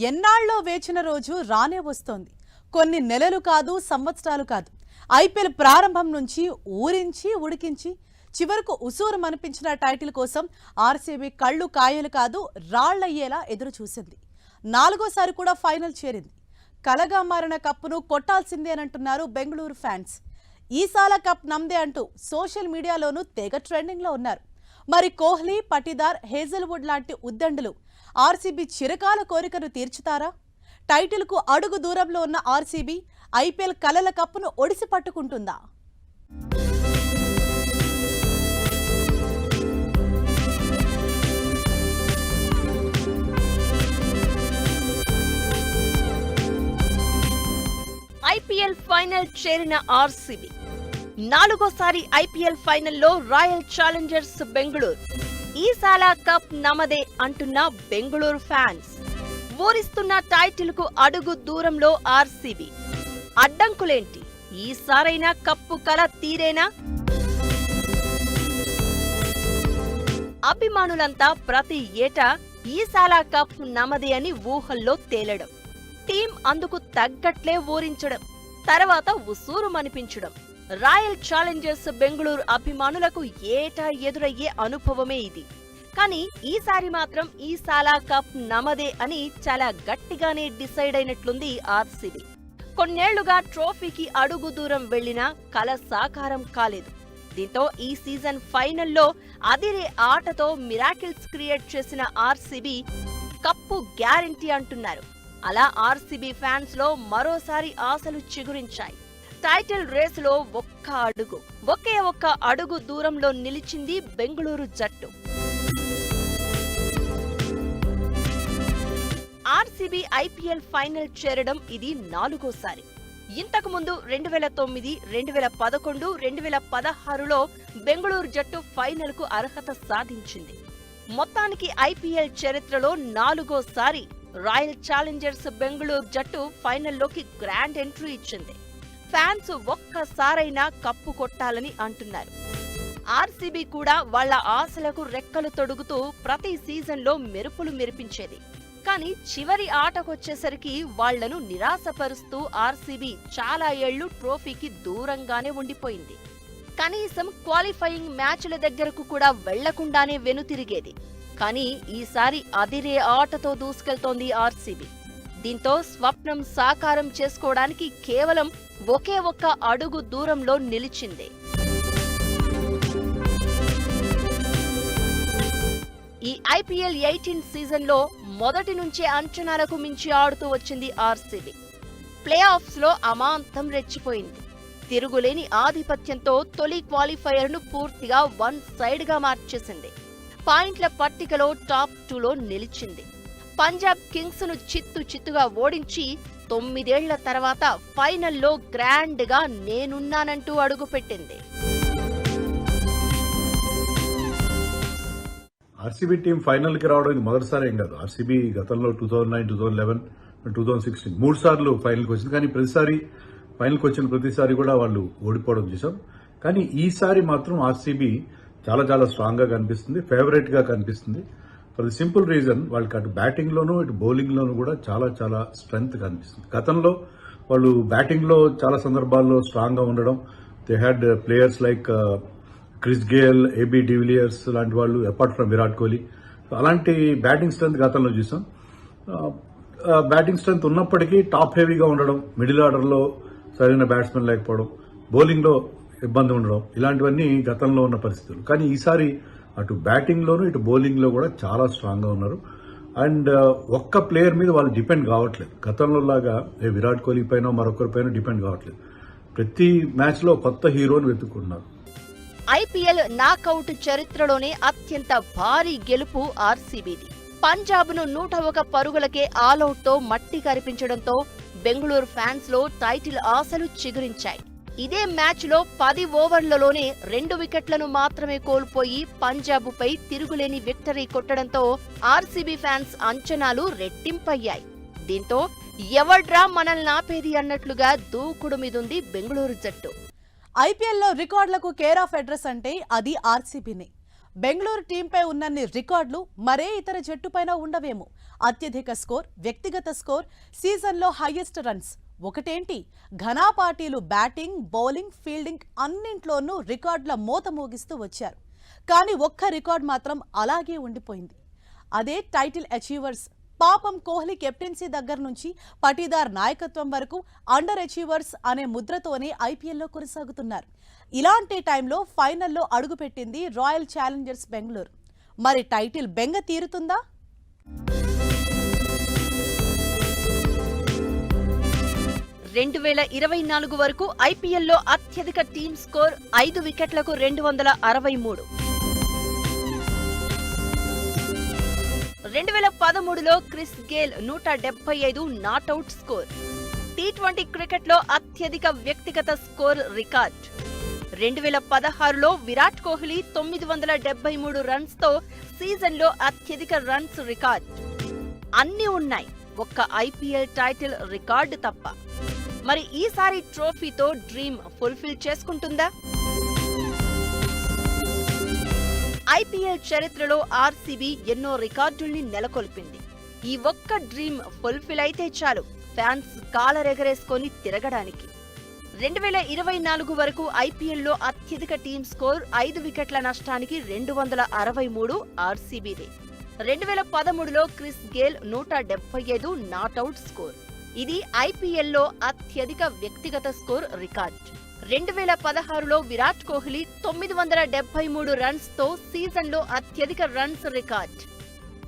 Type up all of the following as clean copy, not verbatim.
ఎన్నాళ్ళో వేచిన రోజు రానే వస్తోంది. కొన్ని నెలలు కాదు, సంవత్సరాలు కాదు. ఐపీఎల్ ప్రారంభం నుంచి ఊరించి ఉడికించి చివరకు ఉసూరు మనిపించిన టైటిల్ కోసం ఆర్సీబీ కళ్ళు కాయలు కాదు రాళ్లయ్యేలా ఎదురు చూసింది. 4వ సారి కూడా ఫైనల్ చేరింది. కలగా మారిన కప్పును కొట్టాల్సిందేనంటున్నారు బెంగళూరు ఫ్యాన్స్. ఈసాల కప్ నమ్దే అంటూ సోషల్ మీడియాలోనూ తెగ ట్రెండింగ్లో ఉన్నారు. మరి కోహ్లీ, పటిదార్, హేజల్వుడ్ లాంటి ఉద్దండులు ఆర్సీబీ చిరకాల కోరికను తీర్చుతారా? టైటిల్కు అడుగు దూరంలో ఉన్న ఆర్సీబీ ఐపీఎల్ కలల కప్పును ఒడిసి పట్టుకుంటుందా? ఐపీఎల్ ఫైనల్ చేరిన ఆర్సీబీ 4వ సారి ఐపీఎల్ ఫైనల్లో royal Challengers Bengaluru. Esala cup నమదే అంటున్న బెంగళూరు ఫ్యాన్స్. ఊరిస్తున్న టైటిల్ కు అడుగు దూరంలో ఆర్సీబీ. అడ్డంకులేంటి? ఈసారైనా కప్పు కల తీరేనా? అభిమానులంతా ప్రతి ఏటా ఈసాల కప్ నమదే అని ఊహల్లో తేలడం, టీం అందుకు తగ్గట్లే ఊరించడం, తర్వాత ఉసూరు మనిపించడం రాయల్ ఛాలెంజర్స్ బెంగళూరు అభిమానులకు ఏటా ఎదురయ్యే అనుభవమే ఇది. కానీ ఈసారి మాత్రం ఈసాల కప్ నమదే అని చాలా గట్టిగానే డిసైడ్ అయినట్లుంది ఆర్సీబీ. కొన్నేళ్లుగా ట్రోఫీకి అడుగు దూరం వెళ్లినా కల సాకారం కాలేదు. దీంతో ఈ సీజన్ ఫైనల్లో అదిరే ఆటతో మిరాకిల్స్ క్రియేట్ చేసిన ఆర్సీబీ కప్పు గ్యారంటీ అంటున్నారు. అలా ఆర్సీబీ ఫ్యాన్స్ లో మరోసారి ఆశలు చిగురించాయి. టైటిల్ రేసులో ఒకే ఒక్క అడుగు దూరంలో నిలిచింది బెంగళూరు జట్టు. ఆర్సీబీ ఐపీఎల్ ఫైనల్ చేరడం ఇది 4వ సారి. ఇంతకు ముందు 2009, 2011, 2016లో బెంగళూరు జట్టు ఫైనల్ కు అర్హత సాధించింది. మొత్తానికి ఐపీఎల్ చరిత్రలో 4వ సారి రాయల్ ఛాలెంజర్స్ బెంగళూరు జట్టు ఫైనల్లోకి గ్రాండ్ ఎంట్రీ ఇచ్చింది. ఫ్యాన్స్ ఒక్కసారైనా కప్పు కొట్టాలని అంటున్నారు. ఆర్సీబీ కూడా వాళ్ల ఆశలకు రెక్కలు తొడుగుతూ ప్రతి సీజన్లో మెరుపులు మెరిపించేది. కానీ చివరి ఆటకొచ్చేసరికి వాళ్లను నిరాశపరుస్తూ ఆర్సీబీ చాలా ఏళ్లు ట్రోఫీకి దూరంగానే ఉండిపోయింది. కనీసం క్వాలిఫైయింగ్ మ్యాచ్ల దగ్గరకు కూడా వెళ్లకుండానే వెనుతిరిగేది. కానీ ఈసారి అదిరే ఆటతో దూసుకెళ్తోంది ఆర్సీబీ. దీంతో స్వప్నం సాకారం చేసుకోవడానికి కేవలం ఒకే ఒక్క అడుగు దూరంలో నిలిచింది. ఈ ఐపీఎల్ 18 సీజన్లో మొదటి నుంచే అంచనాలకు మించి ఆడుతూ వచ్చింది ఆర్సీబీ. ప్లే ఆఫ్స్ లో అమాంతం రెచ్చిపోయింది. తిరుగులేని ఆధిపత్యంతో తొలి క్వాలిఫైయర్ను పూర్తిగా వన్ సైడ్ గా మార్చేసింది. పాయింట్ల పట్టికలో టాప్ 2లో నిలిచింది. పంజాబ్ కింగ్స్ ను చిత్తుగా ఓడించి 9 ఏళ్ల తర్వాత ఫైనల్లో గ్రాండ్ గా నేనున్నానంటూ అడుగుపెట్టింది. ఆర్సీబీ టీం ఫైనల్ కి రావడం ఇది మొదటిసారి ఏం కాదు. ఆర్సీబీ గతంలో 2009, 2011, 2016 3 సార్లు ఫైనల్ కి వచ్చింది. కానీ ప్రతిసారి ఫైనల్ కి వచ్చిన ప్రతిసారి కూడా వాళ్ళు ఓడిపోవడం చూసాం. కానీ ఈసారి మాత్రం ఆర్సీబీ చాలా చాలా స్ట్రాంగ్ గా కనిపిస్తుంది, ఫేవరెట్ గా కనిపిస్తుంది. ఫర్ ది సింపుల్ రీజన్, వాళ్ళకి అటు బ్యాటింగ్ లోను ఇటు బౌలింగ్ లోను కూడా చాలా చాలా స్ట్రెంగ్త్ కనిపిస్తుంది. గతంలో వాళ్ళు బ్యాటింగ్ లో చాలా సందర్భాల్లో స్ట్రాంగ్ గా ఉండడం, they had players like Chris Gayle, AB de Villiers లాంటి వాళ్ళు, అపార్ట్ ఫ్రమ్ విరాట్ కోహ్లీ. అలాంటి బ్యాటింగ్ స్ట్రెంగ్త్ గతంలో చూసాం. బ్యాటింగ్ స్ట్రెంగ్త్ ఉన్నప్పటికీ టాప్ హెవీగా ఉండడం, మిడిల్ ఆర్డర్ లో సరైన బ్యాట్స్మెన్ లేకపోవడం, బౌలింగ్ లో ఇబ్బంది ఉండడం, ఇలాంటివన్నీ గతంలో ఉన్న పరిస్థితులు. కానీ ఈసారి అటు బ్యాటింగ్ లోను ఇటు బౌలింగ్ లో కూడా చాలా స్ట్రాంగ్ గా ఉన్నారు. అండ్ ఒక్క ప్లేయర్ మీద వాళ్ళు డిపెండ్ కావట్లేదు. గతంలో లాగా విరాట్ కోహ్లీ పైన మరొకరి పైన డిపెండ్ కావట్లేదు. ప్రతి మ్యాచ్ లో కొత్త హీరోని వెతుక్కుంటున్నారు. ఐపీఎల్ నాకౌట్ చరిత్రలోనే అత్యంత భారీ గెలుపు ఆర్సీబీది. పంజాబ్ ను 101 పరుగులకే ఆల్అౌట్ తో మట్టి కరిపించడంతో బెంగళూరు ఫ్యాన్స్ లో టైటిల్ ఆశలు చిగురించాయి. ఇదే మ్యాచ్ లో 10 ఓవర్లలోనే 2 వికెట్లను మాత్రమే కోల్పోయి పంజాబ్ పై తిరుగులేని విక్టరీ కొట్టడంతో ఆర్సీబీ ఫ్యాన్స్ అంచనాలు రెట్టింపయ్యాయి. దీంతో ఎవడ్రా మనల్ని ఆపేది అన్నట్లుగా దూకుడు మీదుంది బెంగళూరు జట్టు. ఐపీఎల్లో రికార్డులకు కేర్ ఆఫ్ అడ్రస్ అంటే అది ఆర్సీబీనే. బెంగళూరు టీంపై ఉన్నన్ని రికార్డులు మరే ఇతర జట్టుపైన ఉండవేమో. అత్యధిక స్కోర్, వ్యక్తిగత స్కోర్, సీజన్లో హైయెస్ట్ రన్స్. ఒకటేంటి, ఘనాపాటీలు బ్యాటింగ్, బౌలింగ్, ఫీల్డింగ్ అన్నింట్లోనూ రికార్డుల మోత మోగిస్తూ వచ్చారు. కానీ ఒక్క రికార్డ్ మాత్రం అలాగే ఉండిపోయింది. అదే టైటిల్ అచీవర్స్. పాపం కోహ్లీ కెప్టెన్సీ దగ్గర నుంచి పటీదార్ నాయకత్వం వరకు అండర్ అచీవర్స్ అనే ముద్రతోనే ఐపీఎల్లో కొనసాగుతున్నారు. ఇలాంటి టైంలో ఫైనల్లో అడుగుపెట్టింది రాయల్ ఛాలెంజర్స్ బెంగళూరు. మరి టైటిల్ బెంగ తీరుతుందా? రెండు 2024 వరకు ఐపీఎల్లో అత్యధిక టీమ్ స్కోర్ 5 వికెట్లకు 263. 2013లో క్రిస్ గేల్ 175 నాట్అవుట్ స్కోర్. టీ20 క్రికెట్లో అత్యధిక వ్యక్తిగత స్కోర్ రికార్డ్. 2016లో విరాట్ కోహ్లీ 973 రన్స్తో సీజన్లో అత్యధిక రన్స్ రికార్డ్. అన్నీ ఉన్నాయి, ఒక్క ఐపీఎల్ టైటిల్ రికార్డు తప్ప. మరి ఈసారి ట్రోఫీతో డ్రీమ్ ఫుల్ఫిల్ చేసుకుంటుందా? ఐపీఎల్ చరిత్రలో ఆర్సీబీ ఎన్నో రికార్డుల్ని నెలకొల్పింది. ఈ ఒక్క డ్రీమ్ ఫుల్ఫిల్ అయితే చాలు ఫ్యాన్స్ కాలరెగరేసుకొని తిరగడానికి. 2024 వరకు ఐపీఎల్లో అత్యధిక టీమ్ స్కోర్ 5 వికెట్ల నష్టానికి 263 ఆర్సీబీదే. 2013లో క్రిస్ గేల్ 175 నాట్అవుట్ స్కోర్. ఇది ఐపీఎల్లో అత్యధిక వ్యక్తిగత స్కోర్ రికార్డ్. 2016లో విరాట్ కోహ్లీ 973 రన్స్తో సీజన్లో అత్యధిక runs record.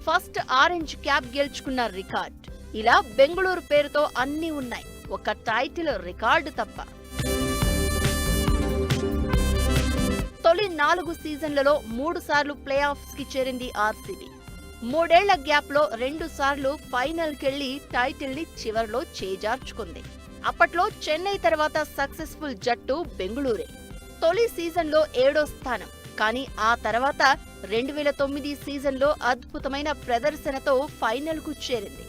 First orange cap గెలుచుకున్న రికార్డ్. ఇలా బెంగళూరు పేరుతో అన్నీ ఉన్నాయి, ఒక టైటిల్ రికార్డు తప్ప. తొలి 4 సీజన్లలో 3 సార్లు ప్లే ఆఫ్స్ కి చేరింది ఆర్సీబీ. 3 ఏళ్ల గ్యాప్ లో 2 సార్లు ఫైనల్ కెళ్లి టైటిల్ ని చివర్లో చేజార్చుకుంది. అప్పట్లో చెన్నై తర్వాత సక్సెస్ఫుల్ జట్టు బెంగళూరే. తొలి సీజన్లో 7వ స్థానం. కానీ ఆ తర్వాత 2009 సీజన్లో అద్భుతమైన ప్రదర్శనతో ఫైనల్ కు చేరింది.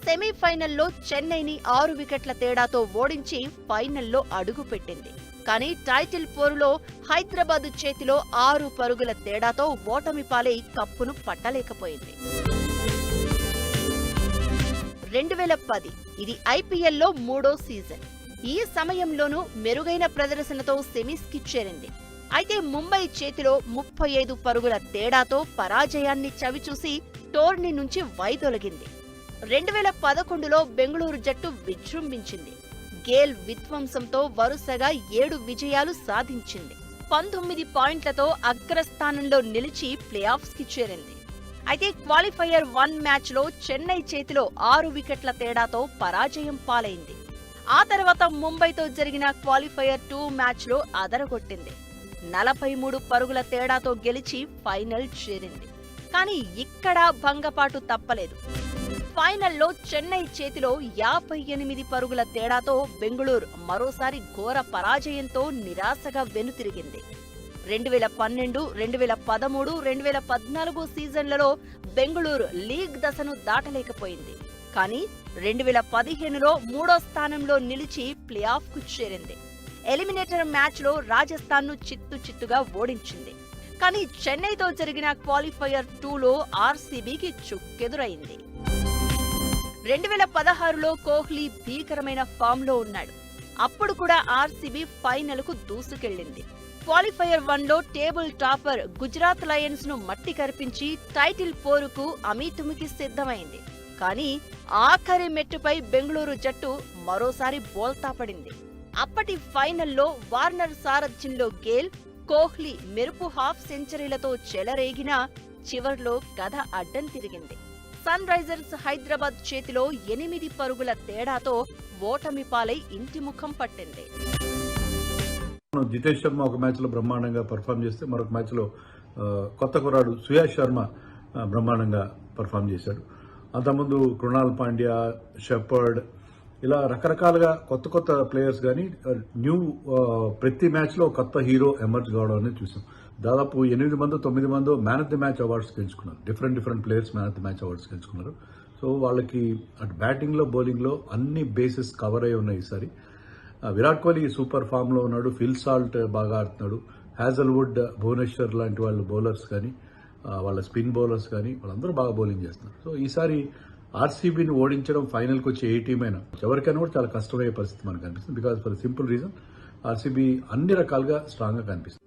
సెమీఫైనల్లో చెన్నైని 6 వికెట్ల తేడాతో ఓడించి ఫైనల్లో అడుగుపెట్టింది. కానీ టైటిల్ పోరులో హైదరాబాద్ చేతిలో 6 పరుగుల తేడాతో ఓటమి పాలై కప్పును పట్టలేకపోయింది. 2010 ఇది ఐపీఎల్లో 3వ సీజన్. ఈ సమయంలోనూ మెరుగైన ప్రదర్శనతో సెమీస్ కి చేరింది. అయితే ముంబై చేతిలో 35 పరుగుల తేడాతో పరాజయాన్ని చవిచూసి టోర్నీ నుంచి వైదొలగింది. 2011లో బెంగళూరు జట్టు విజృంభించింది. గేల్ విధ్వంసంతో వరుసగా 7 విజయాలు సాధించింది. 19 పాయింట్లతో అగ్రస్థానంలో నిలిచి ప్లే ఆఫ్స్ కి చేరింది. అయితే క్వాలిఫైయర్ 1 మ్యాచ్లో చెన్నై చేతిలో 6 వికెట్ల తేడాతో పరాజయం పాలైంది. ఆ తర్వాత ముంబైతో జరిగిన క్వాలిఫైయర్ 2 మ్యాచ్లో అదరగొట్టింది. 43 పరుగుల తేడాతో గెలిచి ఫైనల్ చేరింది. కానీ ఇక్కడ భంగపాటు తప్పలేదు. ఫైనల్లో చెన్నై చేతిలో 58 పరుగుల తేడాతో బెంగళూరు మరోసారి ఘోర పరాజయంతో నిరాశగా వెనుతిరిగింది. 2012, 2013, 2014 సీజన్లలో బెంగళూరు లీగ్ దశను దాటలేకపోయింది. కానీ 2015లో 3వ స్థానంలో నిలిచి ప్లే ఆఫ్ కు చేరింది. ఎలిమినేటర్ మ్యాచ్లో రాజస్థాన్ను చిత్తుగా ఓడించింది. కానీ చెన్నైతో జరిగిన క్వాలిఫైయర్ 2లో ఆర్సీబీకి చుక్కెదురైంది. 2016లో కోహ్లీ భీకరమైన ఫామ్లో ఉన్నాడు. అప్పుడు కూడా ఆర్సీబీ ఫైనల్ కు దూసుకెళ్లింది. క్వాలిఫైయర్ 1లో టేబుల్ టాపర్ గుజరాత్ లయన్స్ ను మట్టి కరిపించి టైటిల్ పోరుకు అమీతుమికి సిద్ధమైంది. కానీ ఆఖరి మెట్టుపై బెంగళూరు జట్టు మరోసారి బోల్తా పడింది. అప్పటి ఫైనల్లో వార్నర్ సారథ్యంలో గేల్, కోహ్లీ మెరుపు హాఫ్ సెంచరీలతో చెలరేగినా చివర్లో కథ అడ్డం తిరిగింది. సన్ రైజర్స్ హైదరాబాద్ చేతిలో 8 పరుగుల తేడాతో ఓటమి పాలై ఇంటి ముఖం పట్టింది. జితేష్ శర్మ ఒక మ్యాచ్ లో బ్రహ్మాండంగా పర్ఫామ్ చేస్తే మరొక మ్యాచ్ లో కొత్త కుర్రాడు సుయాష్ శర్మ బ్రహ్మాండంగా పర్ఫామ్ చేశాడు. అంతకుముందు కృణాల్ పాండ్యా, షెపర్డ్ ఇలా రకరకాలుగా కొత్త ప్లేయర్స్ కానీ న్యూ ప్రతి మ్యాచ్ లో కొత్త హీరో ఎమర్జ్ కావడం అనేది చూసాం. దాదాపు 8 మందో 9 మందో man of the match awards గెలుచుకున్నారు. Different players man of the match awards గెలుచుకున్నారు. సో వాళ్ళకి అటు బ్యాటింగ్ లో బౌలింగ్ లో అన్ని బేసెస్ కవర్ అయి ఉన్నాయి ఈసారి. విరాట్ కోహ్లీ సూపర్ ఫామ్ లో ఉన్నాడు. ఫిల్ సాల్ట్ బాగా ఆడుతున్నాడు. హ్యాజల్వుడ్, భువనేశ్వర్ లాంటి వాళ్ళు బౌలర్స్ కానీ, వాళ్ళ స్పిన్ బౌలర్స్ కానీ వాళ్ళందరూ బాగా బౌలింగ్ చేస్తున్నారు. సో ఈసారి ఆర్సీబీని ఓడించడం ఫైనల్కి వచ్చే ఏ టీం అయినా ఎవరికైనా కూడా చాలా కష్టమయ్యే పరిస్థితి మనకు కనిపిస్తుంది. Because for simple reason RCB అన్ని రకాలుగా స్ట్రాంగ్ గా కనిపిస్తుంది.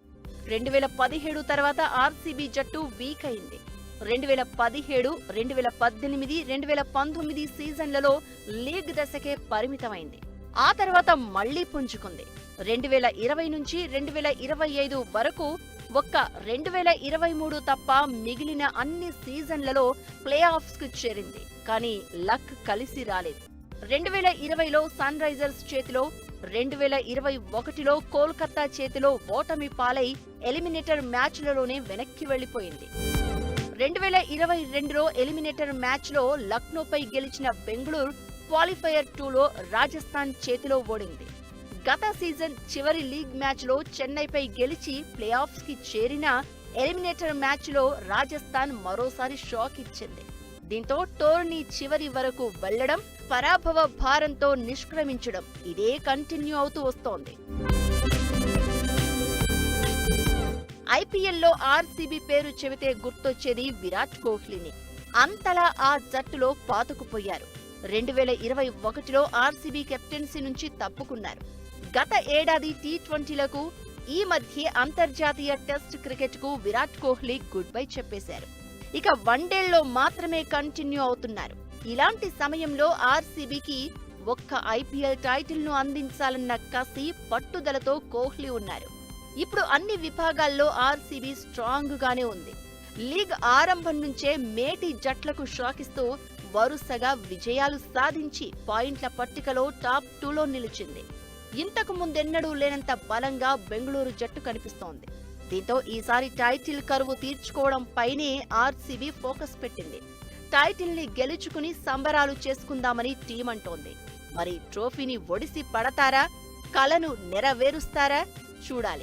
2017 తర్వాత ఆర్సీబీ జట్టు వీక్ అయింది. 2017, 2018, 2019 సీజన్లలో లీగ్ దశకే పరిమితమైంది. ఆ తర్వాత మళ్లీ పుంజుకుంది. 2020 నుంచి 2025 వరకు ఒక్క 2023 తప్ప మిగిలిన అన్ని సీజన్లలో ప్లే ఆఫ్స్ కు చేరింది. కానీ లక్ కలిసి రాలేదు. 2020లో సన్ రైజర్స్ చేతిలో, 2021లో కోల్కతా చేతిలో ఓటమి పాలై ఎలిమినేటర్ మ్యాచ్లలోనే వెనక్కి వెళ్లిపోయింది. 2022లో ఎలిమినేటర్ మ్యాచ్లో లక్నోపై గెలిచిన బెంగళూరు క్వాలిఫైయర్ 2లో రాజస్థాన్ చేతిలో ఓడింది. గత సీజన్ చివరి లీగ్ మ్యాచ్లో చెన్నైపై గెలిచి ప్లే ఆఫ్స్ కి చేరిన ఎలిమినేటర్ మ్యాచ్లో రాజస్థాన్ మరోసారి షాక్ ఇచ్చింది. దీంతో టోర్నీ చివరి వరకు వెళ్లడం, పరాభవ భారంతో నిష్క్రమించడం ఇదే కంటిన్యూ అవుతూ వస్తోంది. ఐపీఎల్లో ఆర్సీబీ పేరు చెబితే గుర్తొచ్చేది విరాట్ కోహ్లీని. అంతలా ఆ జట్టులో పాతుకుపోయారు. 2021లో ఆర్సీబీ కెప్టెన్సీ నుంచి తప్పుకున్నారు. గత ఏడాది టీ20లకు, ఈ మధ్య అంతర్జాతీయ టెస్ట్ క్రికెట్ కు విరాట్ కోహ్లీ గుడ్ బై చెప్పేశారు. ఇక వన్డేల్లో మాత్రమే కంటిన్యూ అవుతున్నారు. ఇలాంటి సమయంలో ఆర్సీబీకి ఒక్క ఐపీఎల్ టైటిల్ ను అందించాలన్న కసి, పట్టుదలతో కోహ్లీ ఉన్నారు. ఇప్పుడు అన్ని విభాగాల్లో ఆర్సీబీ స్ట్రాంగ్ గానే ఉంది. లీగ్ ఆరంభం నుంచే మేటి జట్లకు షాకిస్తూ వరుసగా విజయాలు సాధించి పాయింట్ల పట్టికలో టాప్ 2లో నిలిచింది. ఇంతకు ముందెన్నడూ లేనంత బలంగా బెంగళూరు జట్టు కనిపిస్తోంది. దీంతో ఈసారి టైటిల్ కరువు తీర్చుకోవడం పైనే ఆర్సీబీ ఫోకస్ పెట్టింది. టైటిల్ ని గెలుచుకుని సంబరాలు చేసుకుందామని టీం అంటోంది. మరి ట్రోఫీని ఒడిసి పడతారా, కలను నెరవేరుస్తారా చూడాలి.